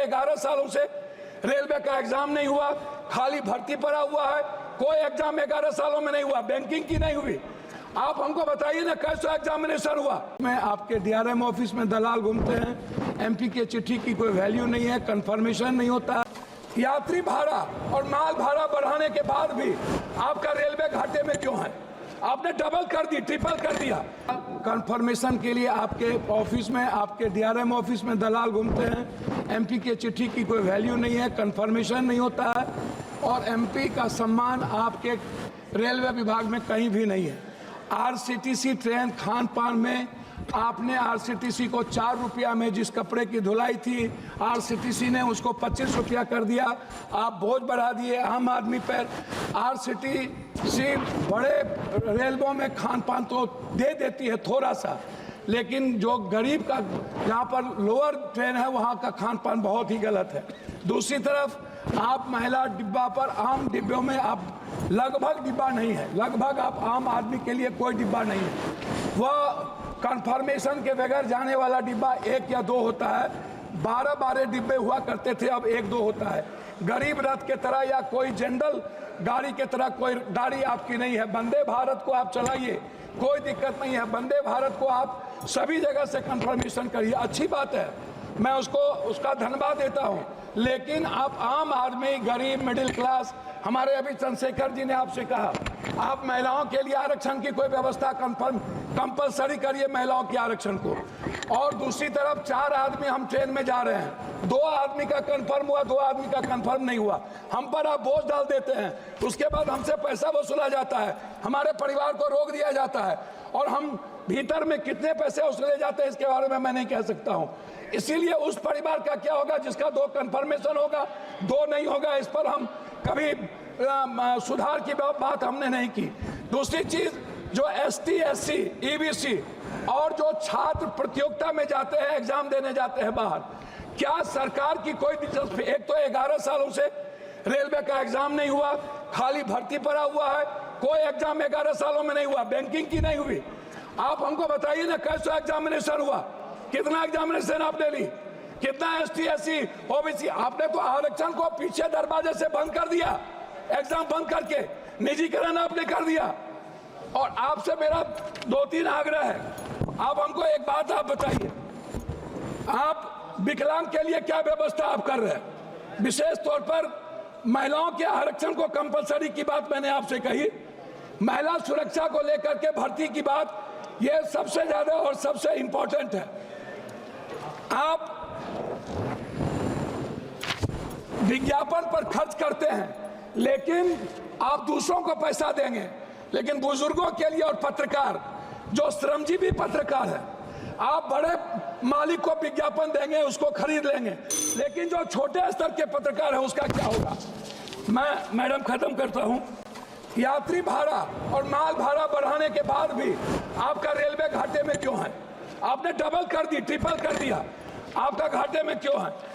11 सालों से रेलवे का एग्जाम नहीं हुआ, खाली भर्ती पड़ा हुआ है। कोई एग्जाम 11 सालों में नहीं हुआ, बैंकिंग की नहीं हुई। आप हमको बताइए ना कैसा एग्जामिनेशन हुआ। मैं आपके डीआरएम ऑफिस में दलाल घूमते हैं, एमपी के चिट्ठी की कोई वैल्यू नहीं है, कंफर्मेशन नहीं होता। यात्री भाड़ा और माल भाड़ा बढ़ाने के बाद भी आपका रेलवे घाटे में क्यों है? आपने डबल कर दी, ट्रिपल कर दिया। कंफर्मेशन के लिए आपके ऑफिस में, आपके डीआरएम ऑफिस में दलाल घूमते हैं, एमपी के चिट्ठी की कोई वैल्यू नहीं है, कंफर्मेशन नहीं होता है और एमपी का सम्मान आपके रेलवे विभाग में कहीं भी नहीं है। आरसीटीसी ट्रेन खान पान में आपने आरसीटीसी को 4 रुपया में जिस कपड़े की धुलाई थी, आरसीटीसी ने उसको 25 रुपया कर दिया। आप बोझ बढ़ा दिए आम आदमी पर। आरसीटीसी बड़े रेलवों में खान पान तो दे देती है थोड़ा सा, लेकिन जो गरीब का जहाँ पर लोअर ट्रेन है वहाँ का खान पान बहुत ही गलत है। दूसरी तरफ आप महिला डिब्बा पर, आम डिब्बों में आप लगभग डिब्बा नहीं है, लगभग आप आम आदमी के लिए कोई डिब्बा नहीं है। वह कंफर्मेशन के बगैर जाने वाला डिब्बा 1 या 2 होता है। 12 डिब्बे हुआ करते थे, अब 1-2 होता है। गरीब रथ के तरह या कोई जनरल गाड़ी के तरह कोई गाड़ी आपकी नहीं है। वंदे भारत को आप चलाइए, कोई दिक्कत नहीं है। वंदे भारत को आप सभी जगह से कंफर्मेशन करिए, अच्छी बात है, मैं उसका धन्यवाद देता हूं। लेकिन आप आम आदमी, गरीब, मिडिल क्लास, हमारे अभी चंद्रशेखर जी ने आपसे कहा आप महिलाओं के लिए आरक्षण की कोई व्यवस्था कंपलसरी करिए, महिलाओं के आरक्षण को। और दूसरी तरफ 4 आदमी हम ट्रेन में जा रहे हैं, 2 आदमी का कंफर्म हुआ, 2 आदमी का कंफर्म नहीं हुआ, हम पर आप बोझ डाल देते हैं। उसके बाद हमसे पैसा वसूला जाता है, हमारे परिवार को रोक दिया जाता है और हम भीतर में कितने पैसे वसूले जाते हैं इसके बारे में मैं नहीं कह सकता हूं। इसीलिए उस परिवार का क्या होगा जिसका 2 कंफर्मेशन होगा, 2 नहीं होगा, इस पर हम कभी सुधार की बात हमने नहीं की। दूसरी चीज, जो एसटी, एससी, ईबीसी और जो छात्र प्रतियोगिता में जाते हैं, एग्जाम देने जाते हैं बाहर, क्या सरकार की कोई दिलचस्पी? एक तो 11 सालों से रेलवे का एग्जाम नहीं हुआ, खाली भर्ती पड़ा हुआ है। कोई एग्जाम 11 सालों में नहीं हुआ, बैंकिंग की नहीं हुई। आप हमको बताइए ना कैसा एग्जामिनेशन हुआ, कितना एग्जामिनेशन आपने ली, कितना एसटी, एससी, ओबीसी? आपने तो आरक्षण को पीछे दरवाजे से बंद कर दिया, एग्जाम बंद करके निजीकरण आपने कर दिया। और आपसे मेरा 2-3 आग्रह है, आप हमको एक बात आप बताइए, आप विकलांग के लिए क्या व्यवस्था आप कर रहे हैं? विशेष तौर पर महिलाओं के आरक्षण को कंपलसरी की बात मैंने आपसे कही, महिला सुरक्षा को लेकर के भर्ती की बात, ये सबसे ज्यादा और सबसे इंपॉर्टेंट है। आप विज्ञापन पर खर्च करते हैं, लेकिन आप दूसरों को पैसा देंगे, लेकिन बुजुर्गों के लिए और पत्रकार, जो श्रमजीवी पत्रकार है, आप बड़े मालिक को विज्ञापन देंगे, उसको खरीद लेंगे, लेकिन जो छोटे स्तर के पत्रकार है उसका क्या होगा? मैं मैडम खत्म करता हूं। यात्री भाड़ा और माल भाड़ा बढ़ाने के बाद भी आपका रेलवे घाटे में क्यों है? आपने डबल कर दी, ट्रिपल कर दिया, आपका घाटे में क्यों है?